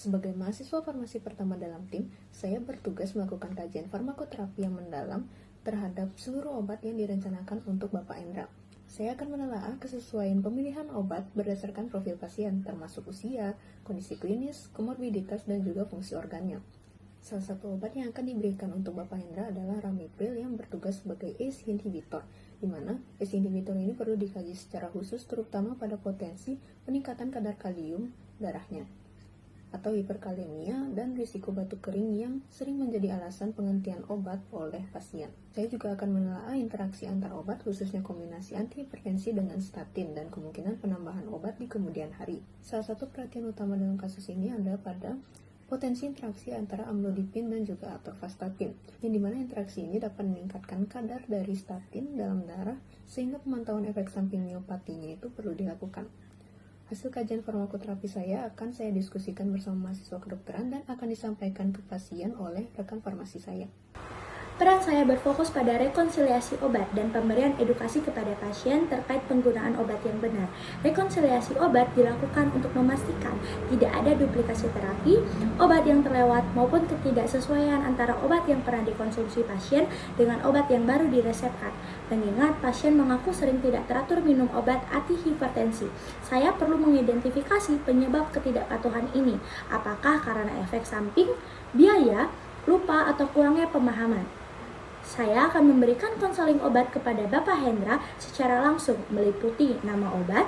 Sebagai mahasiswa farmasi pertama dalam tim, saya bertugas melakukan kajian farmakoterapi yang mendalam terhadap seluruh obat yang direncanakan untuk Bapak Hendra. Saya akan menelaah kesesuaian pemilihan obat berdasarkan profil pasien, termasuk usia, kondisi klinis, komorbiditas, dan juga fungsi organnya. Salah satu obat yang akan diberikan untuk Bapak Hendra adalah Ramipril yang bertugas sebagai ACE inhibitor, di mana ACE inhibitor ini perlu dikaji secara khusus terutama pada potensi peningkatan kadar kalium darahnya atau hiperkalemia dan risiko batuk kering yang sering menjadi alasan penghentian obat oleh pasien. Saya juga akan menelaah interaksi antar obat, khususnya kombinasi antihipertensi dengan statin dan kemungkinan penambahan obat di kemudian hari. Salah satu perhatian utama dalam kasus ini adalah pada potensi interaksi antara amlodipin dan juga atorvastatin, yang dimana interaksi ini dapat meningkatkan kadar dari statin dalam darah sehingga pemantauan efek samping miopatinya itu perlu dilakukan. Hasil kajian farmakoterapi saya akan saya diskusikan bersama mahasiswa kedokteran dan akan disampaikan ke pasien oleh rekan farmasi saya. Peran saya berfokus pada rekonsiliasi obat dan pemberian edukasi kepada pasien terkait penggunaan obat yang benar. Rekonsiliasi obat dilakukan untuk memastikan tidak ada duplikasi terapi, obat yang terlewat maupun ketidaksesuaian antara obat yang pernah dikonsumsi pasien dengan obat yang baru diresepkan. Mengingat pasien mengaku sering tidak teratur minum obat antihipertensi, saya perlu mengidentifikasi penyebab ketidakpatuhan ini. Apakah karena efek samping, biaya, lupa, atau kurangnya pemahaman? Saya akan memberikan konseling obat kepada Bapak Hendra secara langsung, meliputi nama obat,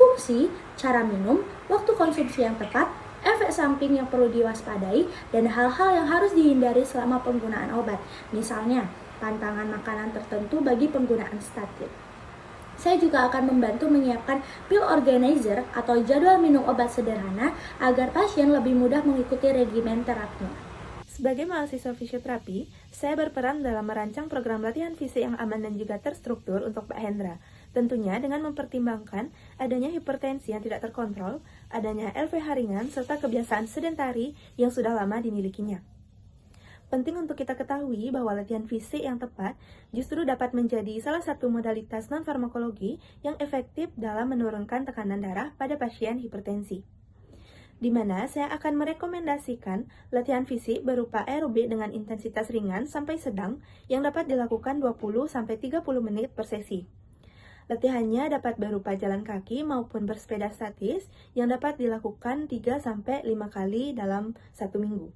fungsi, cara minum, waktu konsumsi yang tepat, efek samping yang perlu diwaspadai, dan hal-hal yang harus dihindari selama penggunaan obat. Misalnya, pantangan makanan tertentu bagi penggunaan statin. Saya juga akan membantu menyiapkan pill organizer atau jadwal minum obat sederhana agar pasien lebih mudah mengikuti regimen terapinya. Sebagai mahasiswa fisioterapi, saya berperan dalam merancang program latihan fisik yang aman dan juga terstruktur untuk Pak Hendra. Tentunya dengan mempertimbangkan adanya hipertensi yang tidak terkontrol, adanya LVH ringan, serta kebiasaan sedentari yang sudah lama dimilikinya. Penting untuk kita ketahui bahwa latihan fisik yang tepat justru dapat menjadi salah satu modalitas non-farmakologi yang efektif dalam menurunkan tekanan darah pada pasien hipertensi, di mana saya akan merekomendasikan latihan fisik berupa aerobik dengan intensitas ringan sampai sedang yang dapat dilakukan 20-30 menit per sesi. Latihannya dapat berupa jalan kaki maupun bersepeda statis yang dapat dilakukan 3-5 kali dalam 1 minggu.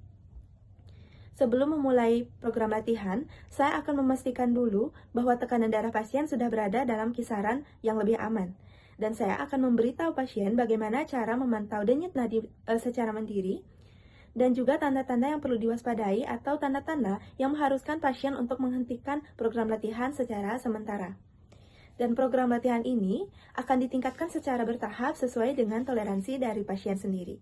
Sebelum memulai program latihan, saya akan memastikan dulu bahwa tekanan darah pasien sudah berada dalam kisaran yang lebih aman. Dan saya akan memberitahu pasien bagaimana cara memantau denyut nadi secara mandiri dan juga tanda-tanda yang perlu diwaspadai atau tanda-tanda yang mengharuskan pasien untuk menghentikan program latihan secara sementara. Dan program latihan ini akan ditingkatkan secara bertahap sesuai dengan toleransi dari pasien sendiri.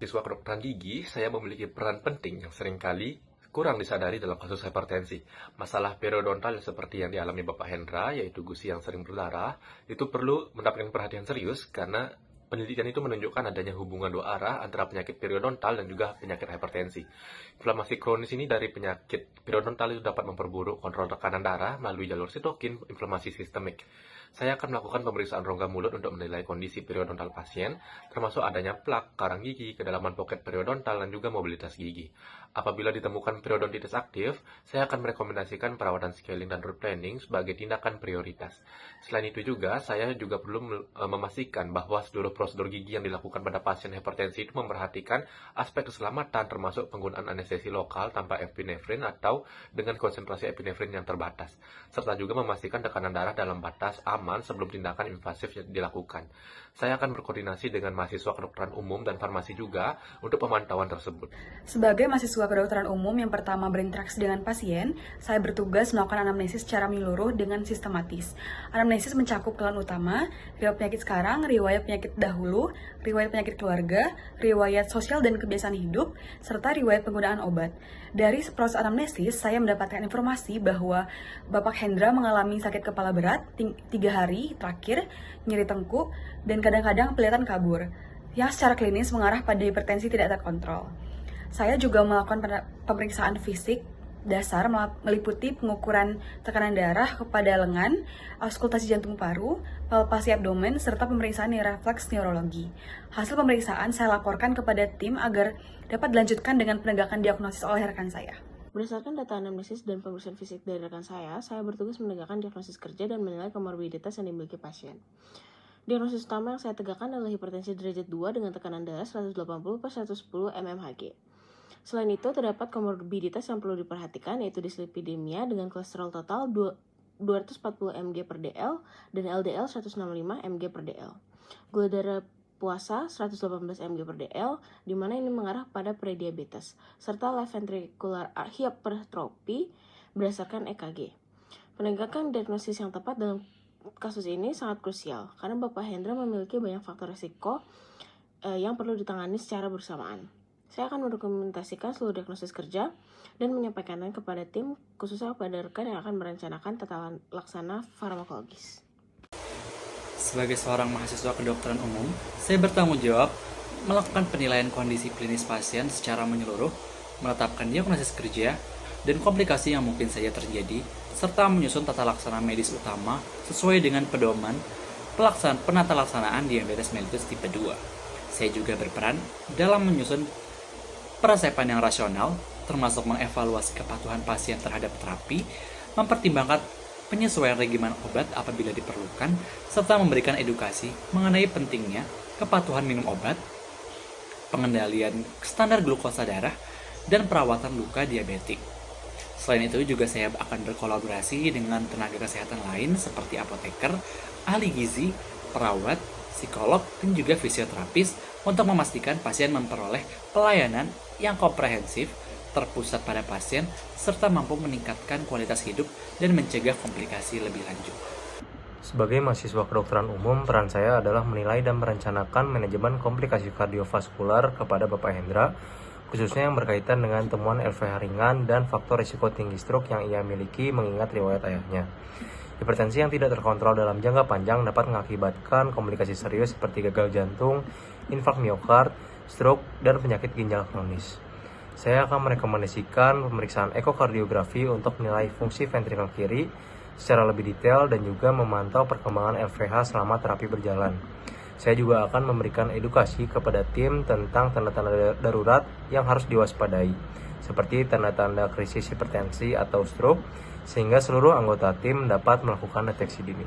Siswa kedokteran gigi, saya memiliki peran penting yang seringkali kurang disadari dalam kasus hipertensi. Masalah periodontal seperti yang dialami Bapak Hendra, yaitu gusi yang sering berdarah, itu perlu mendapatkan perhatian serius karena penelitian itu menunjukkan adanya hubungan dua arah antara penyakit periodontal dan juga penyakit hipertensi. Inflamasi kronis ini dari penyakit periodontal itu dapat memperburuk kontrol tekanan darah melalui jalur sitokin inflamasi sistemik. Saya akan melakukan pemeriksaan rongga mulut untuk menilai kondisi periodontal pasien, termasuk adanya plak, karang gigi, kedalaman poket periodontal, dan juga mobilitas gigi. Apabila ditemukan periodontitis aktif, saya akan merekomendasikan perawatan scaling dan root planning sebagai tindakan prioritas. Selain itu juga, saya juga perlu memastikan bahwa seluruh prosedur gigi yang dilakukan pada pasien hipertensi itu memperhatikan aspek keselamatan, termasuk penggunaan anestesi lokal tanpa epinefrin atau dengan konsentrasi epinefrin yang terbatas, serta juga memastikan tekanan darah dalam batas aman sebelum tindakan invasif dilakukan. Saya akan berkoordinasi dengan mahasiswa kedokteran umum dan farmasi juga untuk pemantauan tersebut. Sebagai mahasiswa kedokteran umum yang pertama berinteraksi dengan pasien, saya bertugas melakukan anamnesis secara menyeluruh dengan sistematis. Anamnesis mencakup kelan utama, riwayat penyakit sekarang, riwayat penyakit dahulu, riwayat penyakit keluarga, riwayat sosial dan kebiasaan hidup, serta riwayat penggunaan obat. Dari proses anamnesis, saya mendapatkan informasi bahwa Bapak Hendra mengalami sakit kepala berat 3 hari terakhir, nyeri tengkuk, dan kadang-kadang kelihatan kabur, yang secara klinis mengarah pada hipertensi tidak terkontrol. Saya juga melakukan pemeriksaan fisik dasar meliputi pengukuran tekanan darah kepada lengan, auskultasi jantung paru, palpasi abdomen, serta pemeriksaan refleks neurologi. Hasil pemeriksaan saya laporkan kepada tim agar dapat dilanjutkan dengan penegakan diagnosis oleh rekan saya. Berdasarkan data anamnesis dan pemeriksaan fisik dari rekan saya bertugas menegakkan diagnosis kerja dan menilai komorbiditas yang dimiliki pasien. Diagnosis utama yang saya tegakkan adalah hipertensi derajat 2 dengan tekanan darah 180/110 mmHg. Selain itu, terdapat komorbiditas yang perlu diperhatikan, yaitu dislipidemia dengan kolesterol total 240 mg per dl dan LDL 165 mg per dl. Gula darah puasa 118 mg per dl, di mana ini mengarah pada prediabetes, serta left ventricular hypertrophy berdasarkan EKG. Penegakan diagnosis yang tepat dalam kasus ini sangat krusial, karena Bapak Hendra memiliki banyak faktor risiko yang perlu ditangani secara bersamaan. Saya akan mendokumentasikan seluruh diagnosis kerja dan menyampaikannya kepada tim, khususnya kepada rekan yang akan merencanakan tata laksana farmakologis. Sebagai seorang mahasiswa kedokteran umum, saya bertanggung jawab melakukan penilaian kondisi klinis pasien secara menyeluruh, menetapkan diagnosis kerja, dan komplikasi yang mungkin saja terjadi, serta menyusun tata laksana medis utama sesuai dengan pedoman penata laksanaan diabetes mellitus tipe 2. Saya juga berperan dalam menyusun peresepan yang rasional, termasuk mengevaluasi kepatuhan pasien terhadap terapi, mempertimbangkan penyesuaian regimen obat apabila diperlukan, serta memberikan edukasi mengenai pentingnya kepatuhan minum obat, pengendalian standar glukosa darah, dan perawatan luka diabetik. Selain itu juga saya akan berkolaborasi dengan tenaga kesehatan lain seperti apoteker, ahli gizi, perawat, psikolog, dan juga fisioterapis untuk memastikan pasien memperoleh pelayanan yang komprehensif, terpusat pada pasien, serta mampu meningkatkan kualitas hidup dan mencegah komplikasi lebih lanjut. Sebagai mahasiswa kedokteran umum, peran saya adalah menilai dan merencanakan manajemen komplikasi kardiovaskular kepada Bapak Hendra, khususnya yang berkaitan dengan temuan LVH ringan dan faktor risiko tinggi stroke yang ia miliki mengingat riwayat ayahnya. Hipertensi yang tidak terkontrol dalam jangka panjang dapat mengakibatkan komplikasi serius seperti gagal jantung, infark miokard, stroke, dan penyakit ginjal kronis. Saya akan merekomendasikan pemeriksaan ekokardiografi untuk menilai fungsi ventrikel kiri secara lebih detail dan juga memantau perkembangan LVH selama terapi berjalan. Saya juga akan memberikan edukasi kepada tim tentang tanda-tanda darurat yang harus diwaspadai, seperti tanda-tanda krisis hipertensi atau stroke, sehingga seluruh anggota tim dapat melakukan deteksi dini.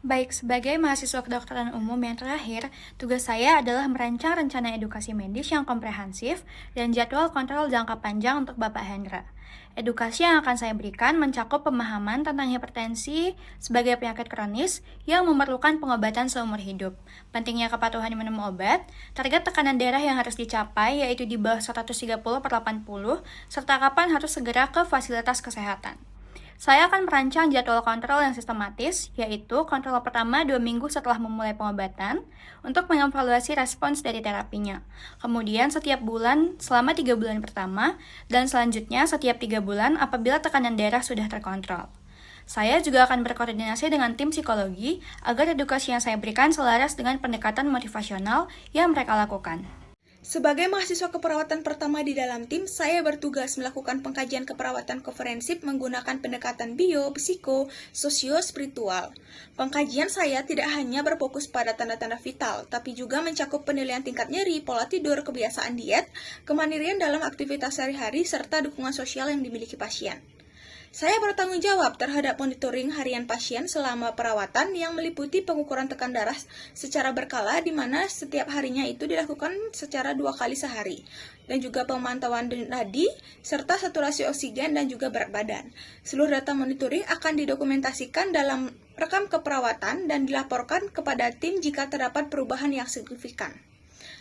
Baik, sebagai mahasiswa kedokteran umum yang terakhir, tugas saya adalah merancang rencana edukasi medis yang komprehensif dan jadwal kontrol jangka panjang untuk Bapak Hendra. Edukasi yang akan saya berikan mencakup pemahaman tentang hipertensi sebagai penyakit kronis yang memerlukan pengobatan seumur hidup, pentingnya kepatuhan minum obat, target tekanan darah yang harus dicapai yaitu di bawah 130/80, serta kapan harus segera ke fasilitas kesehatan. Saya akan merancang jadwal kontrol yang sistematis, yaitu kontrol pertama 2 minggu setelah memulai pengobatan, untuk mengevaluasi respons dari terapinya. Kemudian setiap bulan selama 3 bulan pertama, dan selanjutnya setiap 3 bulan apabila tekanan darah sudah terkontrol. Saya juga akan berkoordinasi dengan tim psikologi agar edukasi yang saya berikan selaras dengan pendekatan motivasional yang mereka lakukan. Sebagai mahasiswa keperawatan pertama di dalam tim, saya bertugas melakukan pengkajian keperawatan komprehensif menggunakan pendekatan bio, psiko, sosio, spiritual. Pengkajian saya tidak hanya berfokus pada tanda-tanda vital, tapi juga mencakup penilaian tingkat nyeri, pola tidur, kebiasaan diet, kemandirian dalam aktivitas sehari-hari, serta dukungan sosial yang dimiliki pasien. Saya bertanggung jawab terhadap monitoring harian pasien selama perawatan yang meliputi pengukuran tekan darah secara berkala di mana setiap harinya itu dilakukan secara 2 kali sehari, dan juga pemantauan nadi, serta saturasi oksigen dan juga berat badan. Seluruh data monitoring akan didokumentasikan dalam rekam keperawatan dan dilaporkan kepada tim jika terdapat perubahan yang signifikan.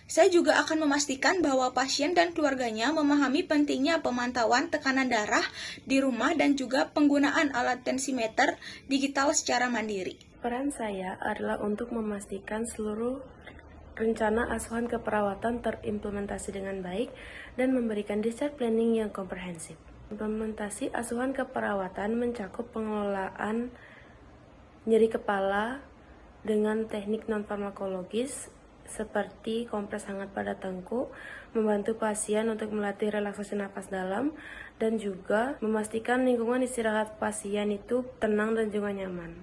Saya juga akan memastikan bahwa pasien dan keluarganya memahami pentingnya pemantauan tekanan darah di rumah dan juga penggunaan alat tensimeter digital secara mandiri. Peran saya adalah untuk memastikan seluruh rencana asuhan keperawatan terimplementasi dengan baik dan memberikan discharge planning yang komprehensif. Implementasi asuhan keperawatan mencakup pengelolaan nyeri kepala dengan teknik non-farmakologis seperti kompres hangat pada tengkuk, membantu pasien untuk melatih relaksasi napas dalam, dan juga memastikan lingkungan istirahat pasien itu tenang dan juga nyaman.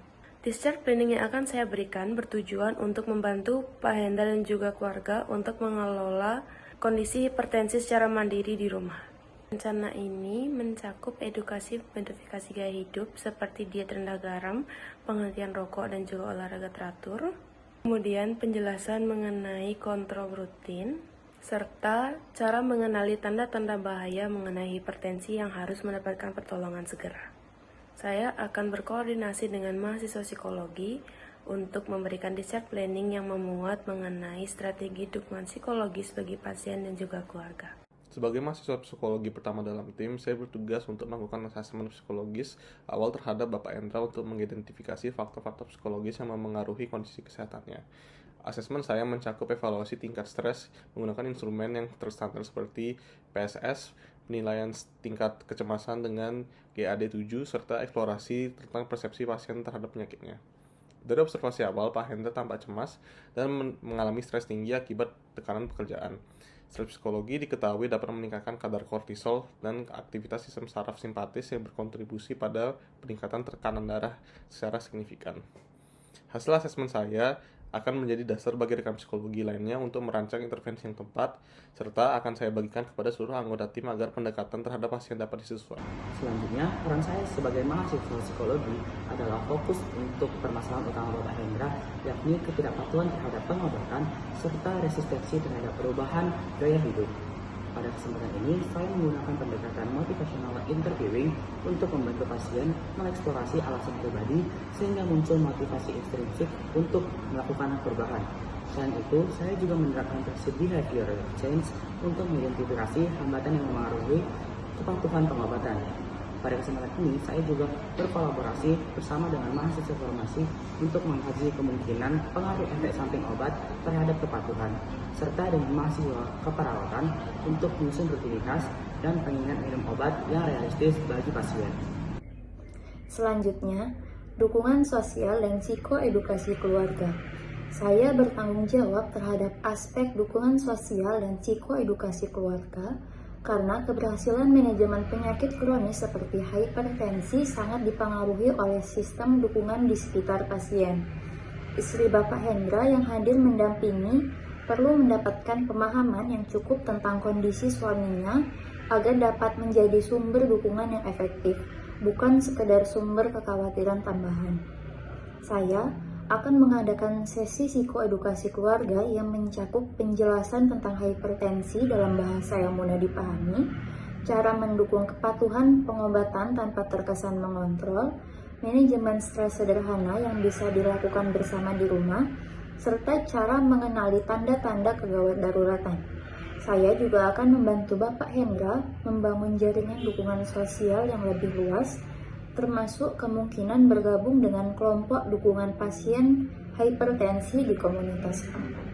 Discharge planning yang akan saya berikan bertujuan untuk membantu Pak Hendra dan juga keluarga untuk mengelola kondisi hipertensi secara mandiri di rumah. Rencana ini mencakup edukasi modifikasi gaya hidup seperti diet rendah garam, penghentian rokok, dan juga olahraga teratur. Kemudian penjelasan mengenai kontrol rutin, serta cara mengenali tanda-tanda bahaya mengenai hipertensi yang harus mendapatkan pertolongan segera. Saya akan berkoordinasi dengan mahasiswa psikologi untuk memberikan discharge planning yang memuat mengenai strategi dukungan psikologis bagi pasien dan juga keluarga. Sebagai mahasiswa psikologi pertama dalam tim, saya bertugas untuk melakukan asesmen psikologis awal terhadap Bapak Hendra untuk mengidentifikasi faktor-faktor psikologis yang memengaruhi kondisi kesehatannya. Asesmen saya mencakup evaluasi tingkat stres menggunakan instrumen yang terstandar seperti PSS, penilaian tingkat kecemasan dengan GAD-7, serta eksplorasi tentang persepsi pasien terhadap penyakitnya. Dari observasi awal, Pak Hendra tampak cemas dan mengalami stres tinggi akibat tekanan pekerjaan. Stres psikologi diketahui dapat meningkatkan kadar kortisol dan aktivitas sistem saraf simpatis yang berkontribusi pada peningkatan tekanan darah secara signifikan. Hasil asesmen saya akan menjadi dasar bagi rekan psikologi lainnya untuk merancang intervensi yang tepat, serta akan saya bagikan kepada seluruh anggota tim agar pendekatan terhadap pasien dapat disesuaikan. Selanjutnya, peran saya sebagai mahasiswa psikologi adalah fokus untuk permasalahan utama Bapak Hendra, yakni ketidakpatuhan terhadap pengobatan serta resistensi terhadap perubahan gaya hidup. Pada kesempatan ini, saya menggunakan pendekatan motivational interviewing untuk membantu pasien mengeksplorasi alasan pribadi sehingga muncul motivasi intrinsik untuk melakukan perubahan. Selain itu, saya juga menerapkan prinsip behavioral change untuk mengidentifikasi hambatan yang memengaruhi kepatuhan pengobatan. Pada kesempatan ini, saya juga berkolaborasi bersama dengan mahasiswa farmasi untuk mengkaji kemungkinan pengaruh efek samping obat terhadap kepatuhan, serta dengan mahasiswa keperawatan untuk menyusun rutinitas dan pengingat minum obat yang realistis bagi pasien. Selanjutnya, dukungan sosial dan psikoedukasi keluarga. Saya bertanggung jawab terhadap aspek dukungan sosial dan psikoedukasi keluarga karena keberhasilan manajemen penyakit kronis seperti hipertensi sangat dipengaruhi oleh sistem dukungan di sekitar pasien. Istri Bapak Hendra yang hadir mendampingi perlu mendapatkan pemahaman yang cukup tentang kondisi suaminya agar dapat menjadi sumber dukungan yang efektif, bukan sekedar sumber kekhawatiran tambahan. Saya akan mengadakan sesi psikoedukasi keluarga yang mencakup penjelasan tentang hipertensi dalam bahasa yang mudah dipahami, cara mendukung kepatuhan pengobatan tanpa terkesan mengontrol, manajemen stres sederhana yang bisa dilakukan bersama di rumah, serta cara mengenali tanda-tanda kegawat daruratan. Saya juga akan membantu Bapak Hendra membangun jaringan dukungan sosial yang lebih luas, termasuk kemungkinan bergabung dengan kelompok dukungan pasien hipertensi di komunitas setempat.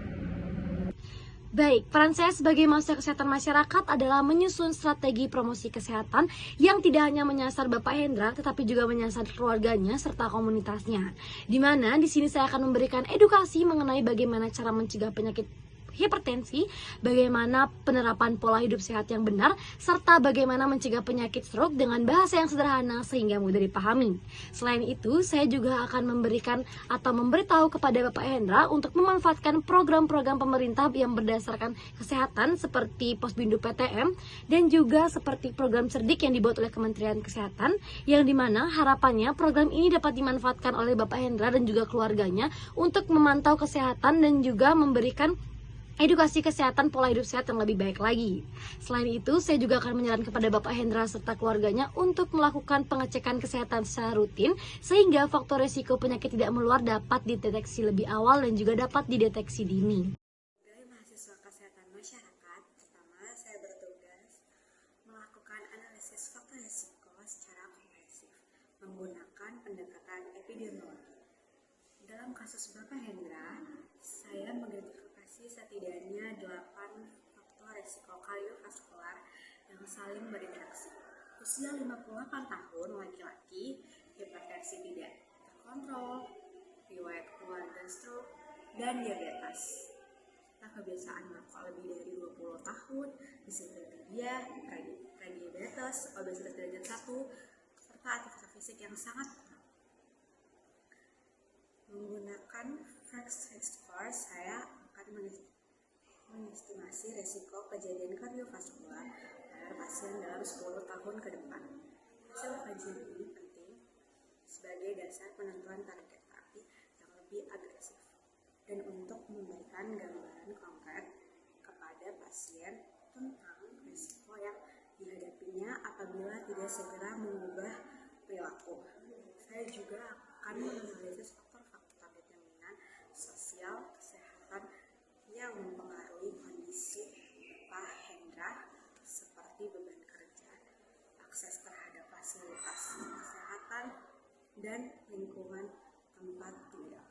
Baik, peran saya sebagai mahasiswa kesehatan masyarakat adalah menyusun strategi promosi kesehatan yang tidak hanya menyasar Bapak Hendra, tetapi juga menyasar keluarganya serta komunitasnya. Di mana di sini saya akan memberikan edukasi mengenai bagaimana cara mencegah penyakit hipertensi, bagaimana penerapan pola hidup sehat yang benar, serta bagaimana mencegah penyakit stroke dengan bahasa yang sederhana sehingga mudah dipahami. Selain itu, saya juga akan memberikan atau memberitahu kepada Bapak Hendra untuk memanfaatkan program-program pemerintah yang berdasarkan kesehatan seperti Posbindu PTM dan juga seperti program cerdik yang dibuat oleh Kementerian Kesehatan, yang dimana harapannya program ini dapat dimanfaatkan oleh Bapak Hendra dan juga keluarganya untuk memantau kesehatan dan juga memberikan edukasi kesehatan pola hidup sehat yang lebih baik lagi. Selain itu, saya juga akan menyarankan kepada Bapak Hendra serta keluarganya untuk melakukan pengecekan kesehatan secara rutin sehingga faktor risiko penyakit tidak menular dapat dideteksi lebih awal dan juga dapat dideteksi dini. Sebagai mahasiswa kesehatan masyarakat, pertama saya bertugas melakukan analisis faktor risiko secara komprehensif menggunakan pendekatan epidemiologi. Dalam kasus Bapak Hendra, saya mengidentifikasi setidaknya 8 faktor risiko kardiovaskular yang saling berinteraksi. Usia 58 tahun laki-laki, hipertensi tidak terkontrol, riwayat keluarga stroke, dan diabetes. kebiasaan merokok lebih dari 20 tahun, dislipidemia, prediabetes, obesitas derajat 1, serta aktivitas fisik yang sangat kurang. Menggunakan Frax Score, saya akan mengestimasi risiko kejadian kardiovaskular pada pasien dalam 10 tahun ke depan. Hasil kajian ini penting sebagai dasar penentuan target terapi yang lebih agresif dan untuk memberikan gambaran konkret kepada pasien tentang risiko yang dihadapinya apabila tidak segera mengubah perilaku. Saya juga akan menganalisis faktor-faktor determinan sosial kesehatan yang mempengaruhi kondisi Pak Hendra seperti beban kerja, akses terhadap fasilitas kesehatan, dan lingkungan tempat tinggal.